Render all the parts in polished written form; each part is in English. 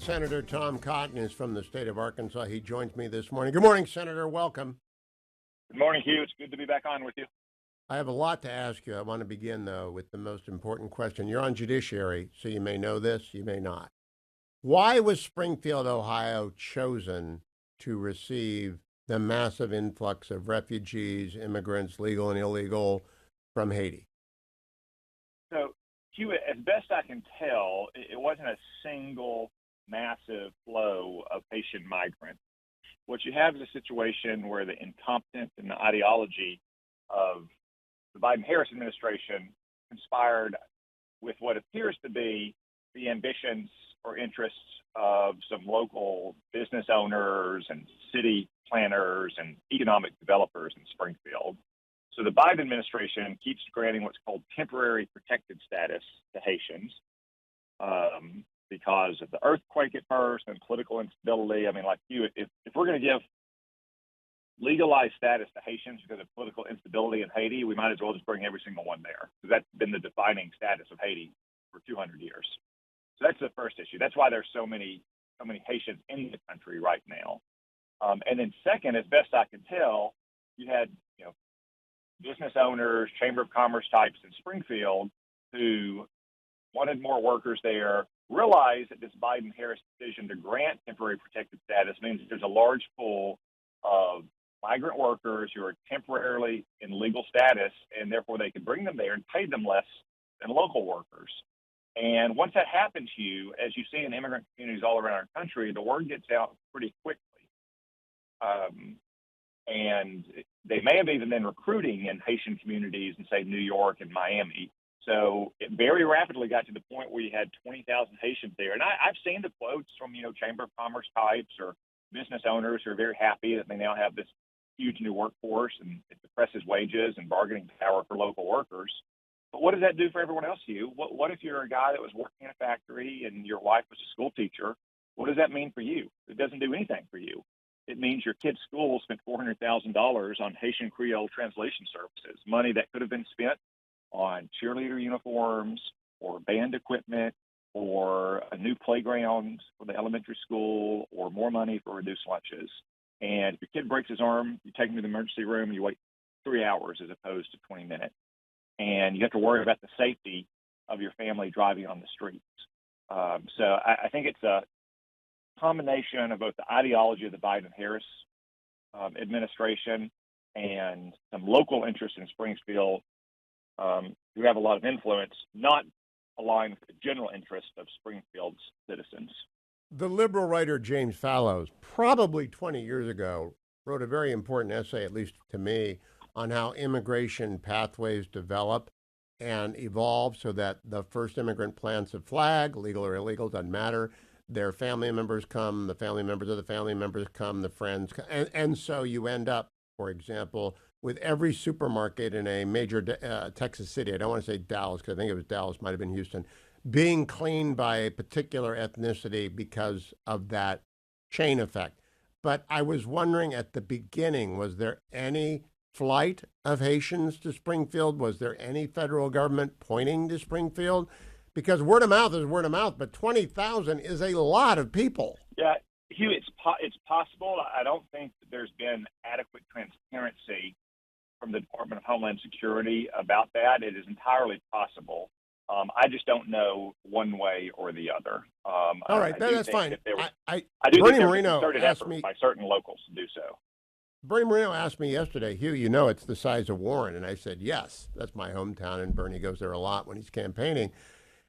Senator Tom Cotton is from the state of Arkansas. He joins me this morning. Good morning, Senator. Welcome. Good morning, Hugh. It's good to be back on with you. I have a lot to ask you. I want to begin, though, with the most important question. You're on judiciary, so you may know this, you may not. Why was Springfield, Ohio, chosen to receive the massive influx of refugees, immigrants, legal and illegal, from Haiti? So, Hugh, as best I can tell, it wasn't a single massive flow of Haitian migrants. What you have is a situation where the incompetence and the ideology of the Biden-Harris administration conspired with what appears to be the ambitions or interests of some local business owners and city planners and economic developers in Springfield. So the Biden administration keeps granting what's called temporary protected status to Haitians because of the earthquake at first and political instability. I mean, like you, if we're going to give legalized status to Haitians because of political instability in Haiti, we might as well just bring every single one there, because that's been the defining status of Haiti for 200 years. So that's the first issue. That's why there's so many Haitians in the country right now. And then second, as best I can tell, you had business owners, Chamber of Commerce types in Springfield who wanted more workers there, realized that this Biden-Harris decision to grant temporary protected status means that there's a large pool of migrant workers who are temporarily in legal status, and therefore they could bring them there and pay them less than local workers. And once that happens, Hugh, as you see in immigrant communities all around our country, the word gets out pretty quickly. And they may have even been recruiting in Haitian communities in, say, New York and Miami. So it very rapidly got to the point where you had 20,000 Haitians there. And I've seen the quotes from, Chamber of Commerce types or business owners who are very happy that they now have this huge new workforce and it depresses wages and bargaining power for local workers. But what does that do for everyone else, Hugh? What if you're a guy that was working in a factory and your wife was a school teacher? What does that mean for you? It doesn't do anything for you. It means your kid's school spent $400,000 on Haitian Creole translation services, money that could have been spent on cheerleader uniforms or band equipment or a new playground for the elementary school or more money for reduced lunches. And if your kid breaks his arm, you take him to the emergency room and you wait 3 hours as opposed to 20 minutes. And you have to worry about the safety of your family driving on the streets. So I think it's a combination of both the ideology of the Biden-Harris administration and some local interest in Springfield who have a lot of influence, not aligned with the general interest of Springfield's citizens. The liberal writer James Fallows, probably 20 years ago, wrote a very important essay, at least to me, on how immigration pathways develop and evolve so that the first immigrant plants a flag, legal or illegal, doesn't matter. Their family members come, the family members of the family members come, the friends come. And so you end up, for example, with every supermarket in a major Texas city, I don't want to say Dallas, because I think it was Dallas, might have been Houston, being cleaned by a particular ethnicity because of that chain effect. But I was wondering at the beginning, was there any flight of Haitians to Springfield? Was there any federal government pointing to Springfield? Because word of mouth is word of mouth, but 20,000 is a lot of people. Yeah, Hugh, it's possible. I don't think that there's been adequate transparency from the Department of Homeland Security about that. It is entirely possible. I just don't know one way or the other. All right, that's fine. I do Bernie think there was Moreno a concerted asked effort me by certain locals to do so. Bernie Moreno asked me yesterday, Hugh, it's the size of Warren. And I said, yes, that's my hometown. And Bernie goes there a lot when he's campaigning.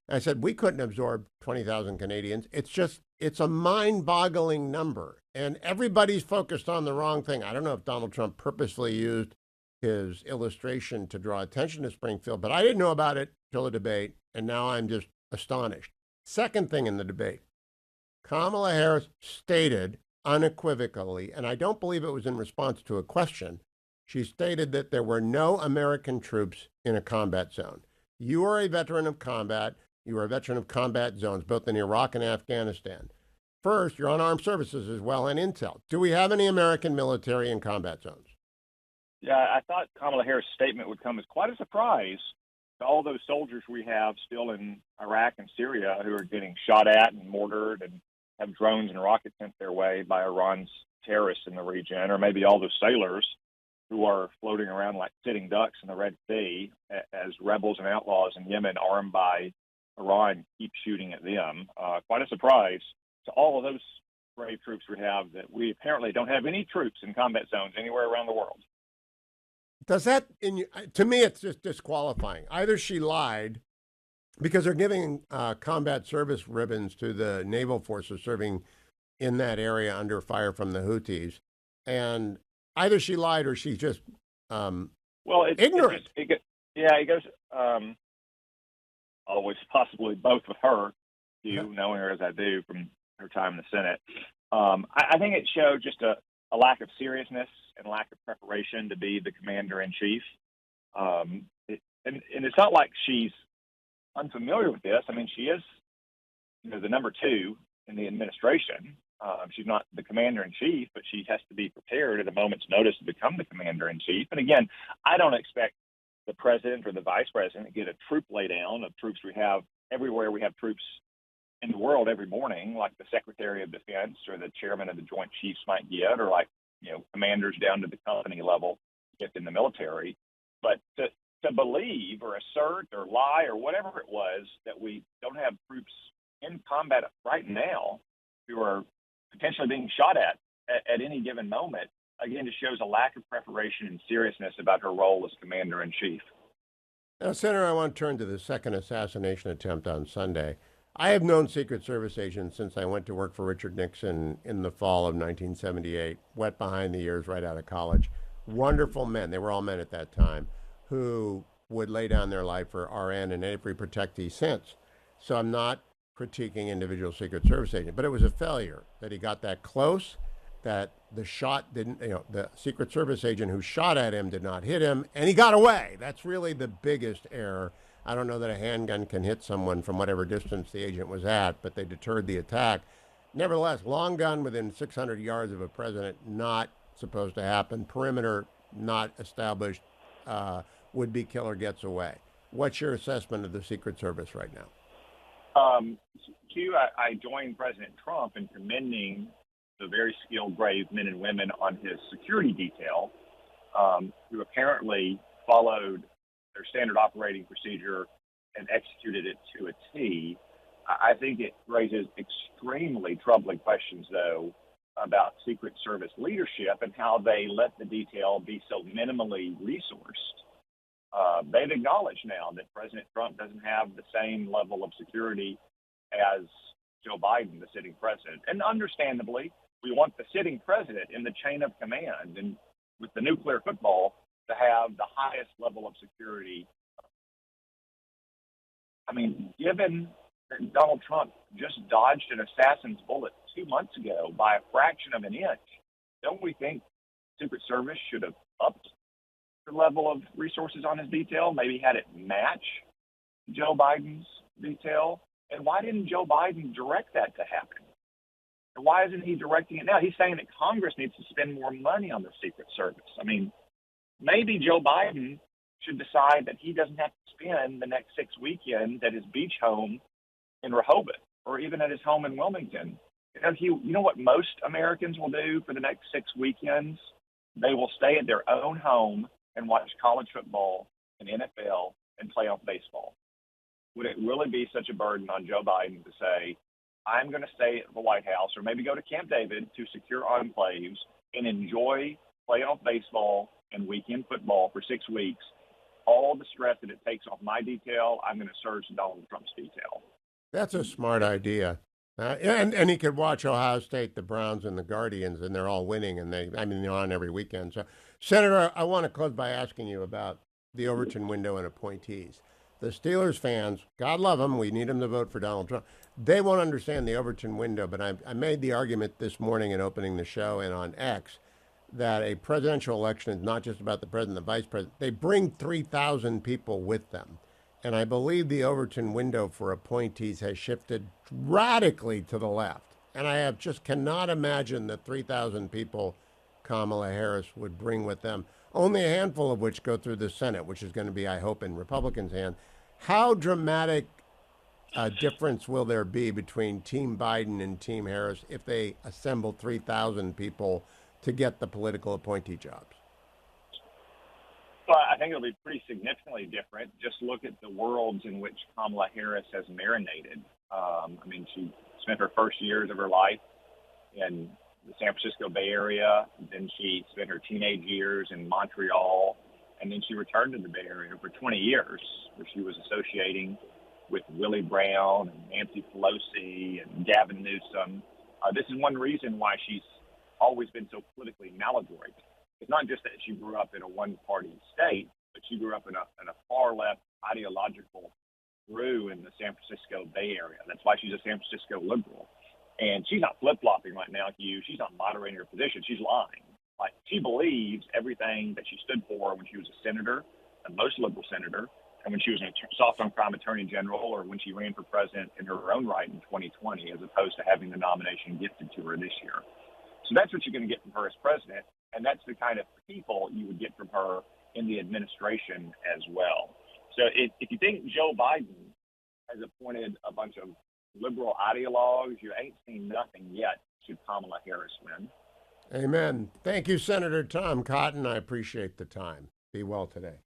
And I said, we couldn't absorb 20,000 Canadians. It's a mind-boggling number. And everybody's focused on the wrong thing. I don't know if Donald Trump purposely used his illustration to draw attention to Springfield, but I didn't know about it till the debate. And now I'm just astonished. Second thing in the debate, Kamala Harris stated unequivocally, and I don't believe it was in response to a question, she stated that there were no American troops in a combat zone. You are a veteran of combat. You are a veteran of combat zones, both in Iraq and Afghanistan. First, you're on armed services as well and intel. Do we have any American military in combat zones? Yeah, I thought Kamala Harris' statement would come as quite a surprise to all those soldiers we have still in Iraq and Syria who are getting shot at and mortared and have drones and rockets sent their way by Iran's terrorists in the region, or maybe all those sailors who are floating around like sitting ducks in the Red Sea as rebels and outlaws in Yemen, armed by Iran, keep shooting at them. Quite a surprise to all of those brave troops we have that we apparently don't have any troops in combat zones anywhere around the world. Does that, to me, it's just disqualifying. Either she lied because they're giving combat service ribbons to the naval forces serving in that area under fire from the Houthis, and either she lied or she's just ignorant. It goes always possibly both with her, Hugh, knowing her as I do from her time in the Senate. I think it showed just a lack of seriousness and lack of preparation to be the commander-in-chief. And it's not like she's unfamiliar with this. I mean, she is, the number two in the administration. She's not the commander-in-chief, but she has to be prepared at a moment's notice to become the commander-in-chief. And again, I don't expect the president or the vice president to get a troop laydown of troops we have everywhere. We have troops in the world every morning, like the Secretary of Defense or the chairman of the Joint Chiefs might get, or like, commanders down to the company level get in the military. But to believe or assert or lie or whatever it was that we don't have troops in combat right now who are potentially being shot at any given moment, again, just shows a lack of preparation and seriousness about her role as commander-in-chief. Now, Senator, I want to turn to the second assassination attempt on Sunday. I have known Secret Service agents since I went to work for Richard Nixon in the fall of 1978, wet behind the ears right out of college. Wonderful men, they were all men at that time, who would lay down their life for RN and every protectee since. So I'm not critiquing individual Secret Service agent, but it was a failure that he got that close, that the shot didn't, the Secret Service agent who shot at him did not hit him, and he got away. That's really the biggest error. I don't know that a handgun can hit someone from whatever distance the agent was at, but they deterred the attack. Nevertheless, long gun within 600 yards of a president, not supposed to happen. Perimeter not established. Would-be killer gets away. What's your assessment of the Secret Service right now? Hugh, I joined President Trump in commending the very skilled, brave men and women on his security detail who apparently followed their standard operating procedure and executed it to a T. I think it raises extremely troubling questions, though, about Secret Service leadership and how they let the detail be so minimally resourced. They've acknowledged now that President Trump doesn't have the same level of security as Joe Biden, the sitting president. And understandably, we want the sitting president in the chain of command and with the nuclear football to have the highest level of security. I mean, given that Donald Trump just dodged an assassin's bullet 2 months ago by a fraction of an inch, don't we think Secret Service should have upped the level of resources on his detail, maybe had it match Joe Biden's detail? And why didn't Joe Biden direct that to happen? And why isn't he directing it now? He's saying that Congress needs to spend more money on the Secret Service. I mean, maybe Joe Biden should decide that he doesn't have to spend the next 6 weekends at his beach home in Rehoboth or even at his home in Wilmington. You know what most Americans will do for the next 6 weekends? They will stay at their own home and watch college football and NFL and playoff baseball. Would it really be such a burden on Joe Biden to say, I'm going to stay at the White House or maybe go to Camp David to secure enclaves and enjoy playoff baseball and weekend football for 6 weeks? All the stress that it takes off my detail, I'm going to surge Donald Trump's detail. That's a smart idea. And he could watch Ohio State, the Browns, and the Guardians, and they're all winning, and they're on every weekend. So, Senator, I want to close by asking you about the Overton window and appointees. The Steelers fans, God love them, we need them to vote for Donald Trump. They won't understand the Overton window, but I made the argument this morning in opening the show and on X that a presidential election is not just about the president and the vice president. They bring 3,000 people with them. And I believe the Overton window for appointees has shifted radically to the left. And I just cannot imagine that 3,000 people Kamala Harris would bring with them, only a handful of which go through the Senate, which is going to be, I hope, in Republicans' hands. How dramatic difference will there be between Team Biden and Team Harris if they assemble 3,000 people to get the political appointee jobs? Well, I think it'll be pretty significantly different. Just look at the worlds in which Kamala Harris has marinated. I mean, she spent her first years of her life in the San Francisco Bay Area. Then she spent her teenage years in Montreal. And then she returned to the Bay Area for 20 years, where she was associating with Willie Brown and Nancy Pelosi and Gavin Newsom. This is one reason why she's always been so politically maladroit. It's not just that she grew up in a one-party state, but she grew up in a far-left ideological brew in the San Francisco Bay Area. That's why she's a San Francisco liberal. And she's not flip-flopping right now, Hugh. She's not moderating her position. She's lying. Like, she believes everything that she stood for when she was a senator, a most liberal senator, and when she was a soft-on-crime attorney general, or when she ran for president in her own right in 2020, as opposed to having the nomination gifted to her this year. So that's what you're going to get from her as president, and that's the kind of people you would get from her in the administration as well. So if you think Joe Biden has appointed a bunch of liberal ideologues, you ain't seen nothing yet should Kamala Harris win. Amen. Thank you, Senator Tom Cotton. I appreciate the time. Be well today.